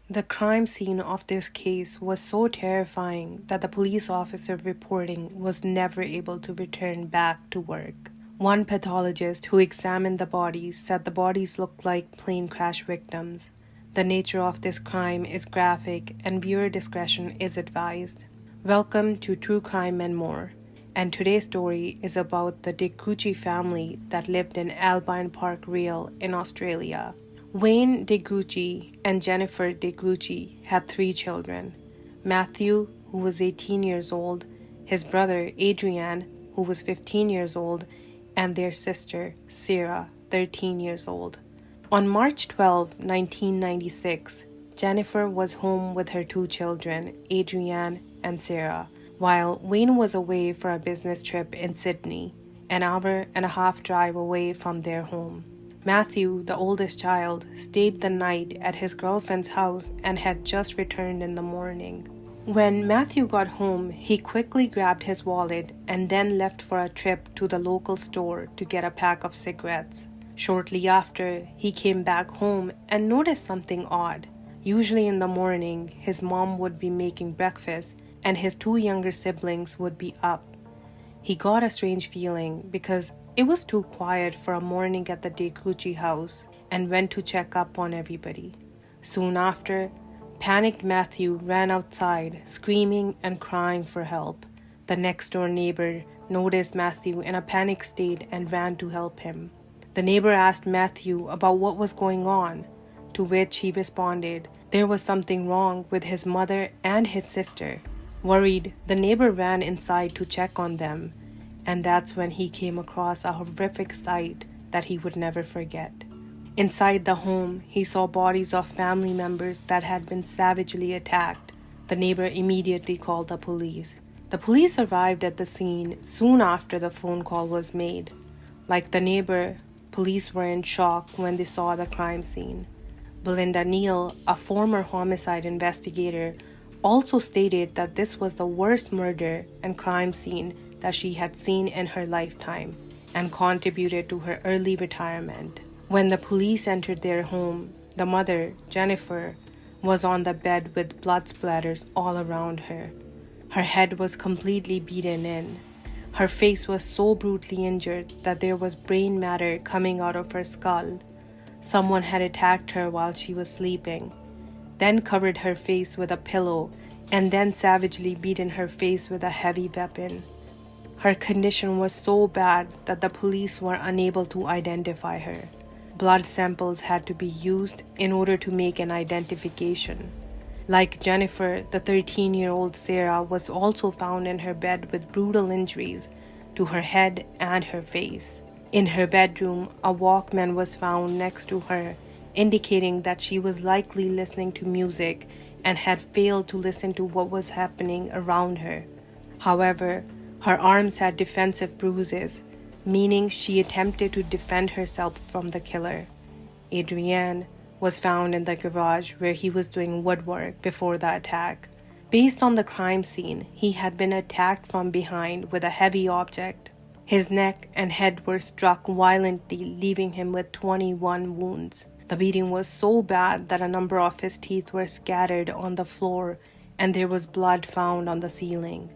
The crime scene of this case was so terrifying that the police officer reporting was never able to return back to work. One pathologist who examined the bodies said the bodies looked like plane crash victims. The nature of this crime is graphic and viewer discretion is advised. Welcome to True Crime and More, and today's story is about the De Gruchy family that lived in Albion Park Rail in Australia. Wayne De Gruchy and Jennifer De Grucy had 3 children: Matthew, who was 18 years old, his brother Adrian, who was 15 years old, and their sister Sarah, 13 years old. On March 12, 1996, Jennifer was home with her 2 children, Adrian and Sarah, while Wayne was away for a business trip in Sydney, an hour-and-a-half drive away from their home. Matthew, the oldest child, stayed the night at his girlfriend's house and had just returned in the morning. When Matthew got home, he quickly grabbed his wallet and then left for a trip to the local store to get a pack of cigarettes. Shortly after, he came back home and noticed something odd. Usually in the morning, his mom would be making breakfast and his 2 younger siblings would be up. He got a strange feeling because it was too quiet for a morning at the De Gruchy house and went to check up on everybody. Soon after, panicked Matthew ran outside, screaming and crying for help. The next-door neighbor noticed Matthew in a panic state and ran to help him. The neighbor asked Matthew about what was going on, to which he responded there was something wrong with his mother and his sister. Worried, the neighbor ran inside to check on them, and that's when he came across a horrific sight that he would never forget. Inside the home, he saw bodies of family members that had been savagely attacked. The neighbor immediately called the police. The police arrived at the scene soon after the phone call was made. Like the neighbor, police were in shock when they saw the crime scene. Belinda Neal, a former homicide investigator, also stated that this was the worst murder and crime scene that she had seen in her lifetime and contributed to her early retirement. When the police entered their home, the mother, Jennifer, was on the bed with blood splatters all around her. Her head was completely beaten in. Her face was so brutally injured that there was brain matter coming out of her skull. Someone had attacked her while she was sleeping, then covered her face with a pillow, and then savagely beaten her face with a heavy weapon. Her condition was so bad that the police were unable to identify her. Blood samples had to be used in order to make an identification. Like Jennifer, the 13-year-old Sarah was also found in her bed with brutal injuries to her head and her face. In her bedroom, a Walkman was found next to her, indicating that she was likely listening to music and had failed to listen to what was happening around her. However, her arms had defensive bruises, meaning she attempted to defend herself from the killer. Adrian was found in the garage where he was doing woodwork before the attack. Based on the crime scene, he had been attacked from behind with a heavy object. His neck and head were struck violently, leaving him with 21 wounds. The beating was so bad that a number of his teeth were scattered on the floor and there was blood found on the ceiling.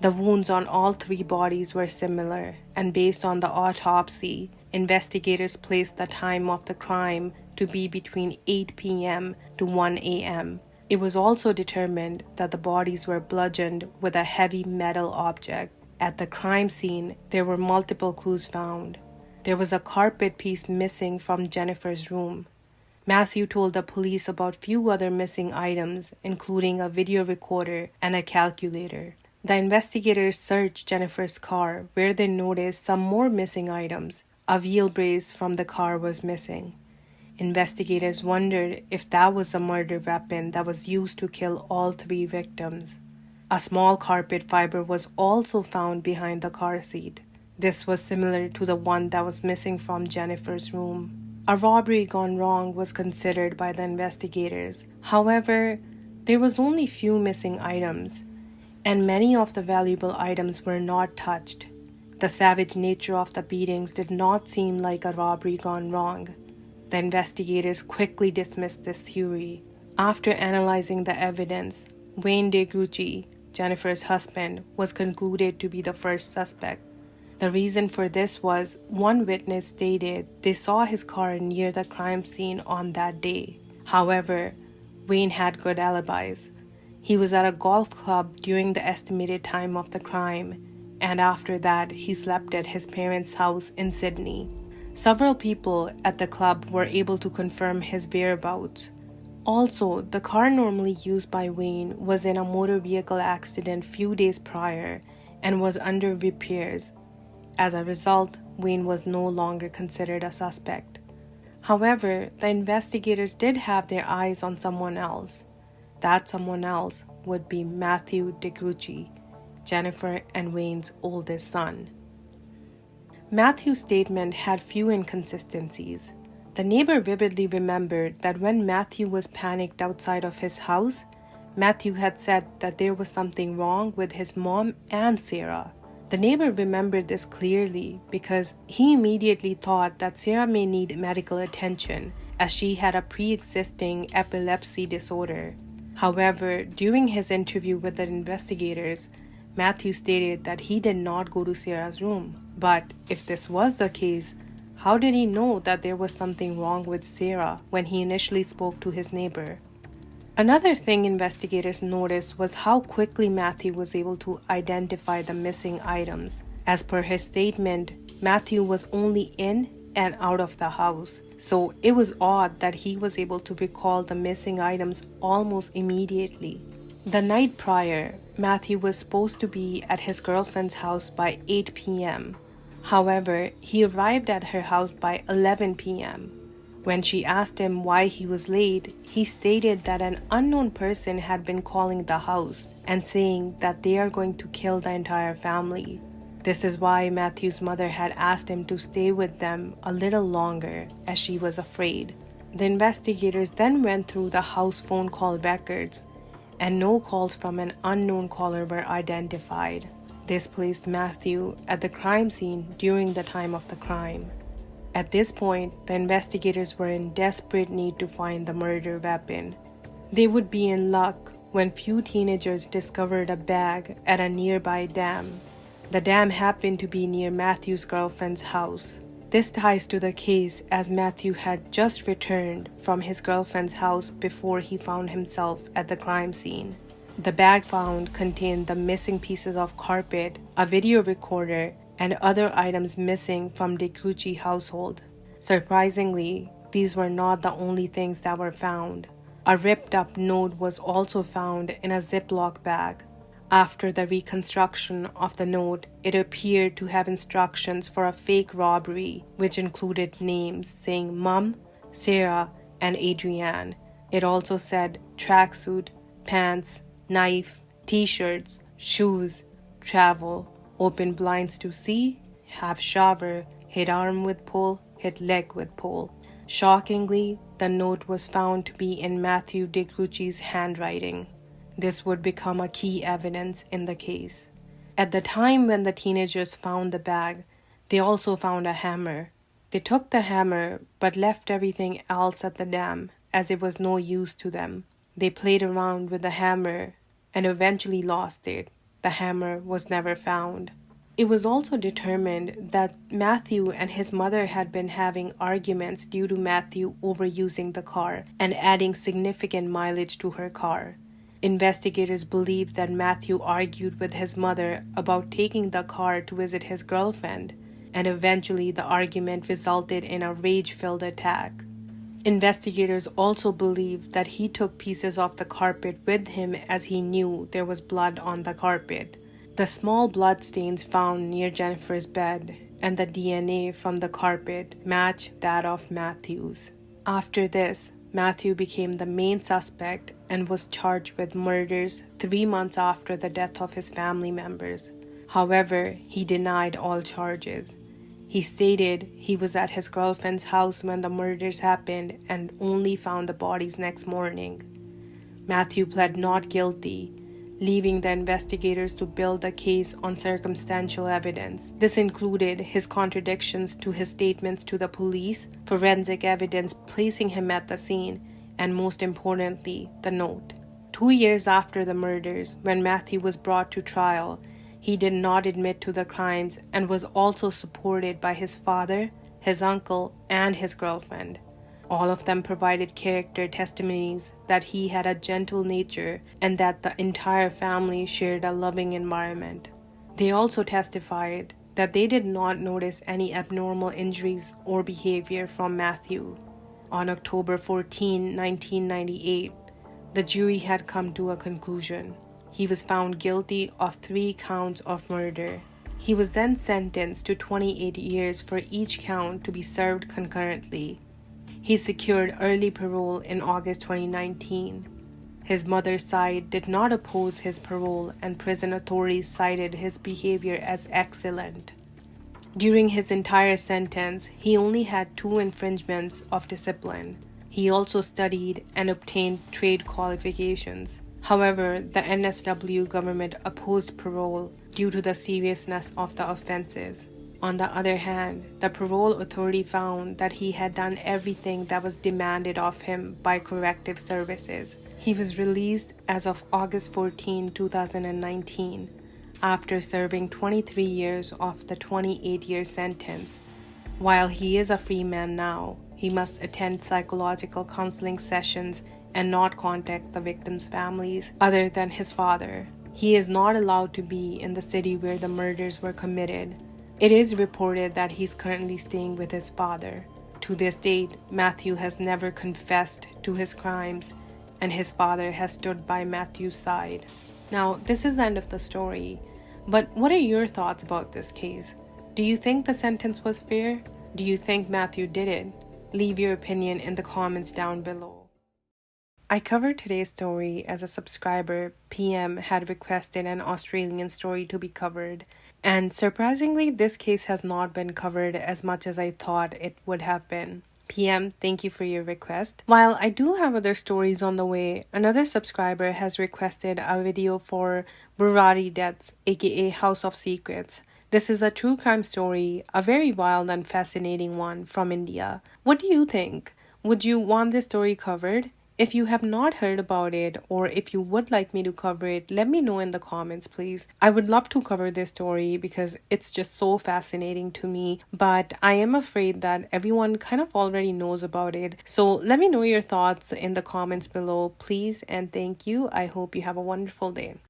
The wounds on all 3 bodies were similar, and based on the autopsy, investigators placed the time of the crime to be between 8 p.m. to 1 a.m. It was also determined that the bodies were bludgeoned with a heavy metal object. At the crime scene, there were multiple clues found. There was a carpet piece missing from Jennifer's room. Matthew told the police about few other missing items, including a video recorder and a calculator. The investigators searched Jennifer's car, where they noticed some more missing items. A wheel brace from the car was missing. Investigators wondered if that was a murder weapon that was used to kill all 3 victims. A small carpet fiber was also found behind the car seat. This was similar to the one that was missing from Jennifer's room. A robbery gone wrong was considered by the investigators. However, there was only few missing items, and many of the valuable items were not touched. The savage nature of the beatings did not seem like a robbery gone wrong. The investigators quickly dismissed this theory. After analyzing the evidence, Wayne De Gruchy, Jennifer's husband, was concluded to be the first suspect. The reason for this was one witness stated they saw his car near the crime scene on that day. However, Wayne had good alibis. He was at a golf club during the estimated time of the crime, and after that, he slept at his parents' house in Sydney. Several people at the club were able to confirm his whereabouts. Also, the car normally used by Wayne was in a motor vehicle accident few days prior and was under repairs. As a result, Wayne was no longer considered a suspect. However, the investigators did have their eyes on someone else. That someone else would be Matthew De Gruchy, Jennifer and Wayne's oldest son. Matthew's statement had few inconsistencies. The neighbor vividly remembered that when Matthew was panicked outside of his house, Matthew had said that there was something wrong with his mom and Sarah. The neighbor remembered this clearly because he immediately thought that Sarah may need medical attention as she had a pre-existing epilepsy disorder. However, during his interview with the investigators, Matthew stated that he did not go to Sarah's room. But if this was the case, how did he know that there was something wrong with Sarah when he initially spoke to his neighbor? Another thing investigators noticed was how quickly Matthew was able to identify the missing items. As per his statement, Matthew was only in and out of the house, so it was odd that he was able to recall the missing items almost immediately. The night prior, Matthew was supposed to be at his girlfriend's house by 8 p.m. However, he arrived at her house by 11 p.m. When she asked him why he was late, he stated that an unknown person had been calling the house and saying that they are going to kill the entire family. This is why Matthew's mother had asked him to stay with them a little longer as she was afraid. The investigators then went through the house phone call records, and no calls from an unknown caller were identified. This placed Matthew at the crime scene during the time of the crime. At this point, the investigators were in desperate need to find the murder weapon. They would be in luck when few teenagers discovered a bag at a nearby dam. The dam happened to be near Matthew's girlfriend's house. This ties to the case as Matthew had just returned from his girlfriend's house before he found himself at the crime scene. The bag found contained the missing pieces of carpet, a video recorder, and other items missing from the Gruchy household. Surprisingly, these were not the only things that were found. A ripped-up note was also found in a Ziploc bag. After the reconstruction of the note, it appeared to have instructions for a fake robbery, which included names saying Mom, Sarah, and Adrian. It also said tracksuit, pants, knife, t-shirts, shoes, travel, open blinds to see, have shower, hit arm with pole, hit leg with pole. Shockingly, the note was found to be in Matthew De Gruchy's handwriting. This would become a key evidence in the case. At the time when the teenagers found the bag, they also found a hammer. They took the hammer but left everything else at the dam as it was no use to them. They played around with the hammer and eventually lost it. The hammer was never found. It was also determined that Matthew and his mother had been having arguments due to Matthew overusing the car and adding significant mileage to her car. Investigators believe that Matthew argued with his mother about taking the car to visit his girlfriend, and eventually the argument resulted in a rage-filled attack. Investigators also believe that he took pieces of the carpet with him as he knew there was blood on the carpet. The small blood stains found near Jennifer's bed and the DNA from the carpet match that of Matthew's. After this, Matthew became the main suspect and was charged with murders 3 months after the death of his family members. However, he denied all charges. He stated he was at his girlfriend's house when the murders happened and only found the bodies next morning. Matthew pled not guilty, leaving the investigators to build a case on circumstantial evidence. This included his contradictions to his statements to the police, forensic evidence placing him at the scene, and most importantly, the note. 2 years after the murders, when Matthew was brought to trial, he did not admit to the crimes and was also supported by his father, his uncle, and his girlfriend. All of them provided character testimonies that he had a gentle nature and that the entire family shared a loving environment. They also testified that they did not notice any abnormal injuries or behavior from Matthew. On October 14, 1998, the jury had come to a conclusion. He was found guilty of 3 counts of murder. He was then sentenced to 28 years for each count to be served concurrently. He secured early parole in August 2019. His mother's side did not oppose his parole, and prison authorities cited his behavior as excellent. During his entire sentence, he only had 2 infringements of discipline. He also studied and obtained trade qualifications. However, the NSW government opposed parole due to the seriousness of the offenses. On the other hand, the parole authority found that he had done everything that was demanded of him by corrective services. He was released as of August 14, 2019, after serving 23 years of the 28-year sentence. While he is a free man now, he must attend psychological counseling sessions and not contact the victims' families other than his father. He is not allowed to be in the city where the murders were committed. It is reported that he's currently staying with his father. To this date, Matthew has never confessed to his crimes, and his father has stood by Matthew's side. Now, this is the end of the story, but what are your thoughts about this case? Do you think the sentence was fair? Do you think Matthew did it? Leave your opinion in the comments down below. I covered today's story as a subscriber, PM, had requested an Australian story to be covered. And surprisingly, this case has not been covered as much as I thought it would have been. PM, thank you for your request. While I do have other stories on the way, another subscriber has requested a video for Gruchy Deaths, aka House of Secrets. This is a true crime story, a very wild and fascinating one from India. What do you think? Would you want this story covered? If you have not heard about it, or if you would like me to cover it, let me know in the comments, please. I would love to cover this story because it's just so fascinating to me, but I am afraid that everyone kind of already knows about it. So let me know your thoughts in the comments below, please, and thank you. I hope you have a wonderful day.